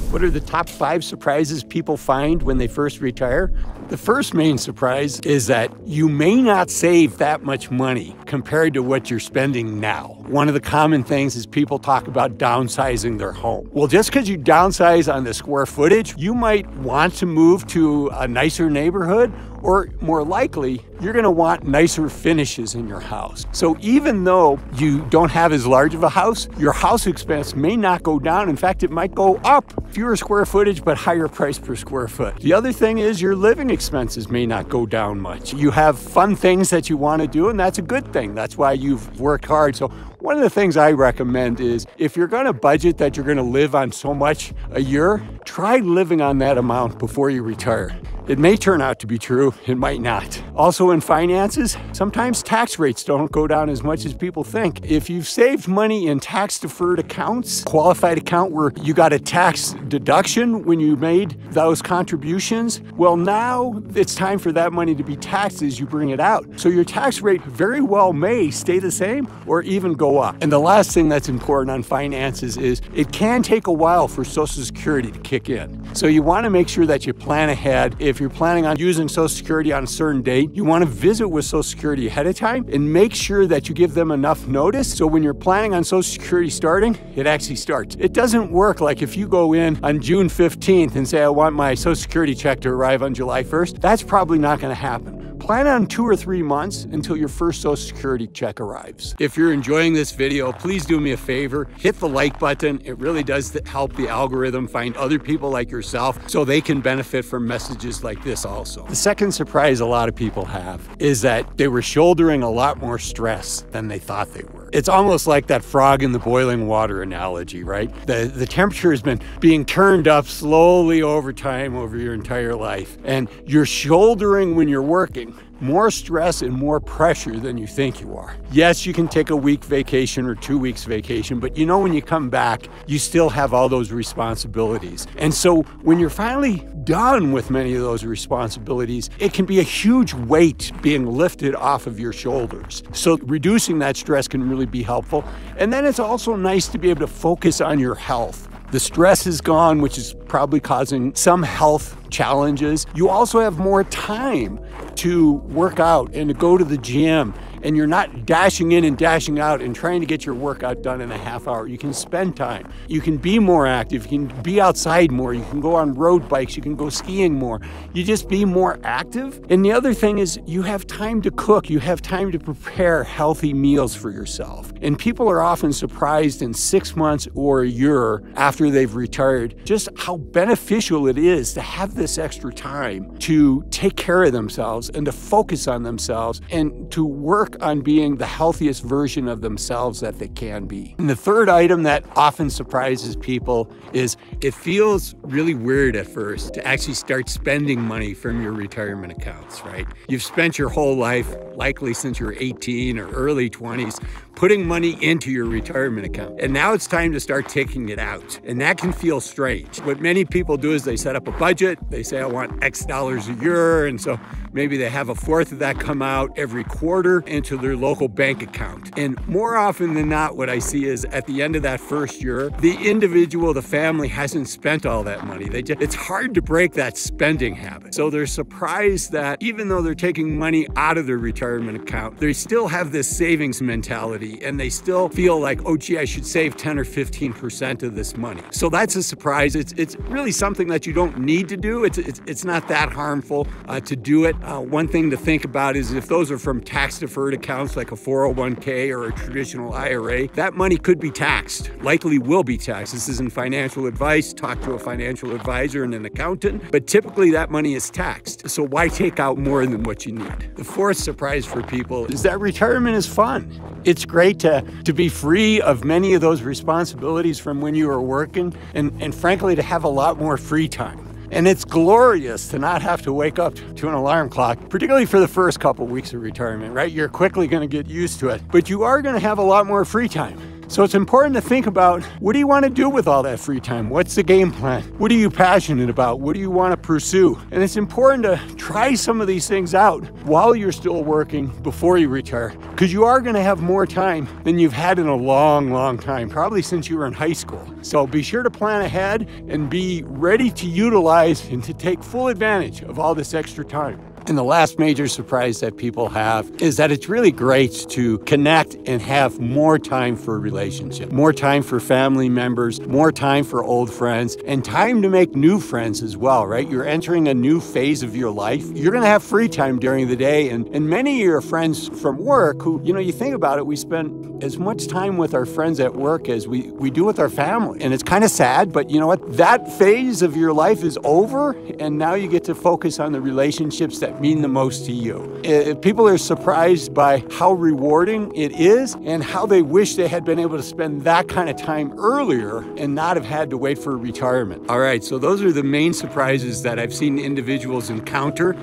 What are the top 5 surprises people find when they first retire? The first main surprise is that you may not save that much money compared to what you're spending now. One of the common things is people talk about downsizing their home. Well, just because you downsize on the square footage, you might want to move to a nicer neighborhood, or more likely, you're going to want nicer finishes in your house. So even though you don't have as large of a house, your house expense may not go down. In fact, it might go up. Fewer square footage, but higher price per square foot. The other thing is your living expenses may not go down much. You have fun things that you want to do, and that's a good thing. That's why you've worked hard. So one of the things I recommend is if you're going to budget that you're going to live on so much a year, try living on that amount before you retire. It may turn out to be true, it might not. Also in finances, sometimes tax rates don't go down as much as people think. If you've saved money in tax-deferred accounts, qualified account where you got a tax deduction when you made those contributions, well, now it's time for that money to be taxed as you bring it out. So your tax rate very well may stay the same or even go up. And the last thing that's important on finances is it can take a while for Social Security to kick in. So you want to make sure that you plan ahead. If you're planning on using Social Security on a certain date, you want to visit with Social Security ahead of time and make sure that you give them enough notice so when you're planning on Social Security starting, it actually starts. It doesn't work like if you go in on June 15th and say, I want my Social Security check to arrive on July 1st. That's probably not going to happen. Plan on 2 or 3 months until your first Social Security check arrives. If you're enjoying this video, please do me a favor, hit the like button. It really does help the algorithm find other people like yourself so they can benefit from messages like this also. The second surprise a lot of people have is that they were shouldering a lot more stress than they thought they were. It's almost like that frog in the boiling water analogy, right? The temperature has been being turned up slowly over time over your entire life, and you're shouldering when you're working more stress and more pressure than you think you are. Yes, you can take a week vacation or 2 weeks vacation, but you know when you come back, you still have all those responsibilities. And so when you're finally done with many of those responsibilities, it can be a huge weight being lifted off of your shoulders. So reducing that stress can really be helpful. And then it's also nice to be able to focus on your health. The stress is gone, which is probably causing some health challenges. You also have more time to work out and to go to the gym, and you're not dashing in and dashing out and trying to get your workout done in a half hour. You can spend time. You can be more active. You can be outside more. You can go on road bikes. You can go skiing more. You just be more active. And the other thing is you have time to cook. You have time to prepare healthy meals for yourself. And people are often surprised in 6 months or a year after they've retired just how beneficial it is to have this extra time to take care of themselves and to focus on themselves and to work on being the healthiest version of themselves that they can be. And the third item that often surprises people is it feels really weird at first to actually start spending money from your retirement accounts, right? You've spent your whole life, likely since you're 18 or early 20s, putting money into your retirement account. And now it's time to start taking it out. And that can feel strange. What many people do is they set up a budget. They say, I want X dollars a year. And so maybe they have a fourth of that come out every quarter into their local bank account. And more often than not, what I see is at the end of that first year, the individual, the family hasn't spent all that money. It's hard to break that spending habit. So they're surprised that even though they're taking money out of their retirement account, they still have this savings mentality and they still feel like, oh gee, I should save 10 or 15% of this money. So that's a surprise. It's really something that you don't need to do. It's not that harmful to do it. One thing to think about is if those are from tax-deferred accounts like a 401k or a traditional IRA, that money could be taxed, likely will be taxed. This isn't financial advice. Talk to a financial advisor and an accountant, but typically that money is taxed. So why take out more than what you need? The fourth surprise for people is that retirement is fun. It's great to be free of many of those responsibilities from when you were working and frankly, to have a lot more free time. And it's glorious to not have to wake up to an alarm clock, particularly for the first couple weeks of retirement, right? You're quickly going to get used to it, but you are going to have a lot more free time. So it's important to think about, what do you want to do with all that free time? What's the game plan? What are you passionate about? What do you want to pursue? And it's important to try some of these things out while you're still working before you retire, because you are going to have more time than you've had in a long, long time, probably since you were in high school. So be sure to plan ahead and be ready to utilize and to take full advantage of all this extra time. And the last major surprise that people have is that it's really great to connect and have more time for a relationship, more time for family members, more time for old friends, and time to make new friends as well, right? You're entering a new phase of your life. You're going to have free time during the day, and many of your friends from work who, you think about it, we spend as much time with our friends at work as we do with our family. And it's kind of sad, but you know what? That phase of your life is over, and now you get to focus on the relationships that mean the most to you. People are surprised by how rewarding it is and how they wish they had been able to spend that kind of time earlier and not have had to wait for retirement. All right, so those are the main surprises that I've seen individuals encounter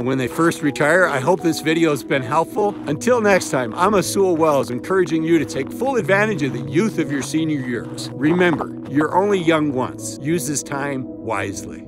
when they first retire. I hope this video has been helpful. Until next time, I'm Azul Wells, encouraging you to take full advantage of the youth of your senior years. Remember, you're only young once. Use this time wisely.